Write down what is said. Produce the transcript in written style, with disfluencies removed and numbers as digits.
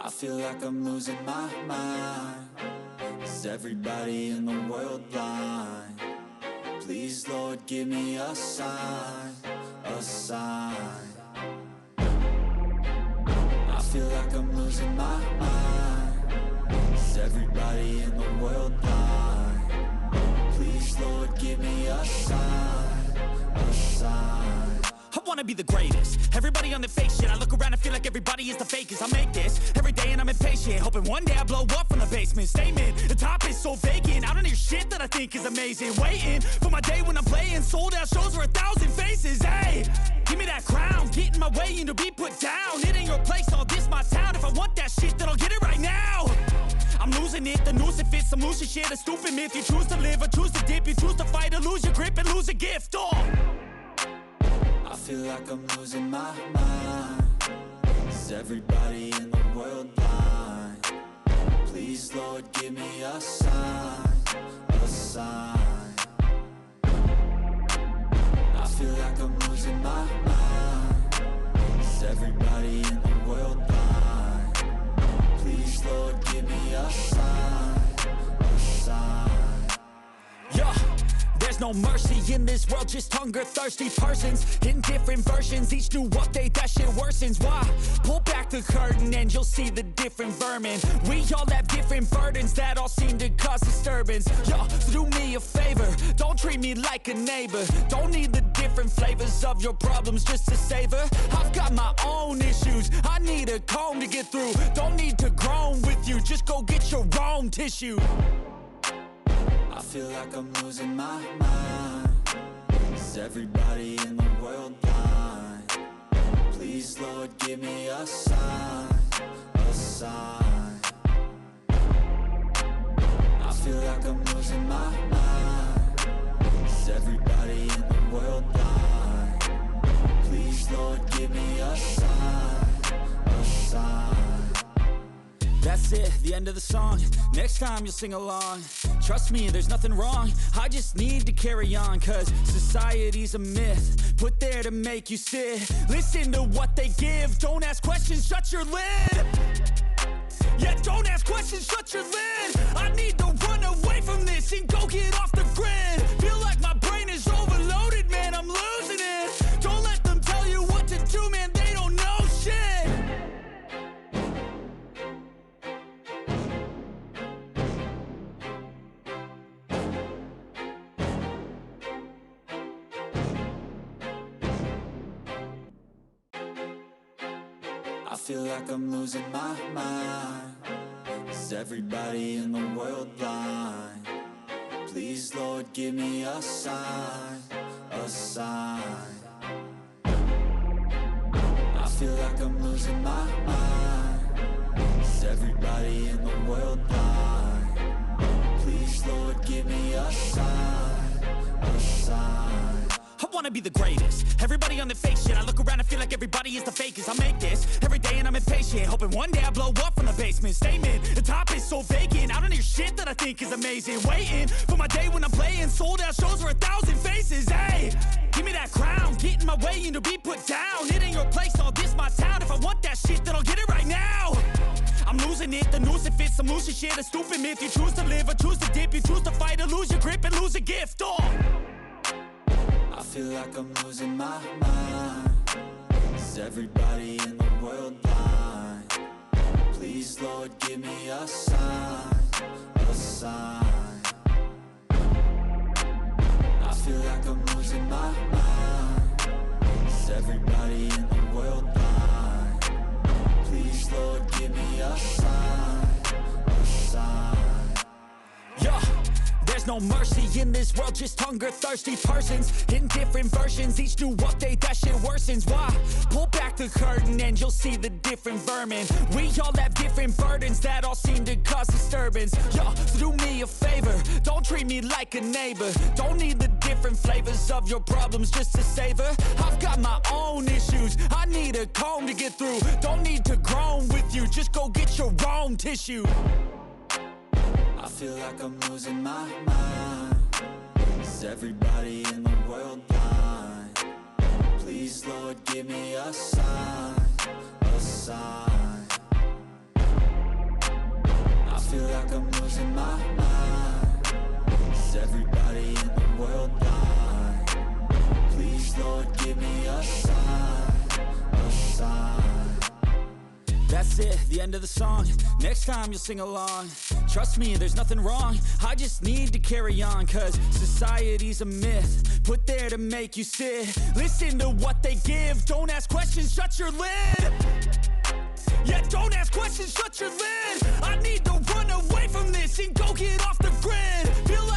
I feel like I'm losing my mind. Is everybody in the world blind? Please, Lord, give me a sign, a sign. I feel like I'm losing my mind. Is everybody in the world blind? Please, Lord, give me a sign, a sign. I wanna be the greatest. Everybody on the fake shit. I look around and feel like everybody is the fakest. I make this every day and I'm impatient, hoping one day I blow up from the basement. Statement, the top is so vacant. I don't hear shit that I think is amazing. Waiting for my day when I'm playing sold out shows for 1,000 faces. Hey, give me that crown, get in my way and to be put down. It ain't your place, all this my town. If I want that shit, then I'll get it right now. I'm losing it, the noose it fits. I'm losing shit, a stupid myth. You choose to live or choose to dip. You choose to fight or lose your grip and lose a gift. I feel like I'm losing my mind. Is everybody in the world blind? Please, Lord, give me a sign, a sign. I feel like I'm losing my mind. Is everybody in the world blind? Please, Lord, give me a sign, a sign. Yeah. There's no mercy in this world, just hunger-thirsty persons in different versions. Each new update, that shit worsens. Why? Pull back the curtain and you'll see the different vermin. We all have different burdens that all seem to cause disturbance. Yo, so do me a favor, don't treat me like a neighbor. Don't need the different flavors of your problems just to savor. I've got my own issues, I need a comb to get through. Don't need to groan with you, just go get your own tissue. I feel like I'm losing my mind. Is everybody in the world blind? Please, Lord, give me a sign, a sign. I feel like I'm losing my mind. Is everybody in the world blind? Please, Lord, give me a sign, a sign. That's it, the end of the song. Next time you'll sing along. Trust me, there's nothing wrong. I just need to carry on, cause society's a myth put there to make you sit. Listen to what they give. Don't ask questions, shut your lid. Yeah, don't ask questions, shut your lid. I need to run away from this and go get off the grid. Feel like my brain is overloaded, man, I'm losing it. Don't let them tell you what to do, man, they don't know shit. I feel like I'm losing my mind. Is everybody in the world blind? Please, Lord, give me a sign, a sign. I feel like I'm losing my mind. Is everybody in the world blind? Please, Lord, give me a sign, a sign. I wanna be the greatest. Everybody on the fake shit. I look around and feel like everybody is the fakest. I make this every day and I'm impatient, hoping one day I blow up from the basement. Statement, the top is so vacant. I don't hear shit that I think is amazing. Waiting for my day when I'm playing sold out shows for 1,000 faces. Hey, give me that crown, get in my way and to be put down. It ain't your place, all this my town. If I want that shit, then I'll get it right now. I'm losing it, the noose it fits. I'm losing shit, a stupid myth. You choose to live or choose to dip. You choose to fight or lose your grip and lose a gift. I feel like I'm losing my mind. Is everybody in the world blind? Please, Lord, give me a sign, a sign. I feel like I'm losing my mind. Is everybody in the world blind? Please, Lord, give me a sign, a sign. Yeah. There's no mercy in this world, just hunger-thirsty persons in different versions. Each new update, that shit worsens. Why? Pull back the curtain and you'll see the different vermin. We all have different burdens that all seem to cause disturbance. Yo, so do me a favor, don't treat me like a neighbor. Don't need the different flavors of your problems just to savor. I've got my own issues, I need a comb to get through. Don't need to groan with you, just go get your own tissue. I feel like I'm losing my mind. Is everybody in the world blind? Please, Lord, give me a sign, a sign. feel like I'm losing my mind. Is everybody in the world blind? Please, Lord, give me a sign, a sign. That's it, the end of the song. Next time you'll sing along. Trust me, there's nothing wrong. I just need to carry on, cause society's a myth put there to make you sit. Listen to what they give. Don't ask questions, shut your lid. Yeah, don't ask questions, shut your lid. I need to run away from this and go get off the grid. Feel like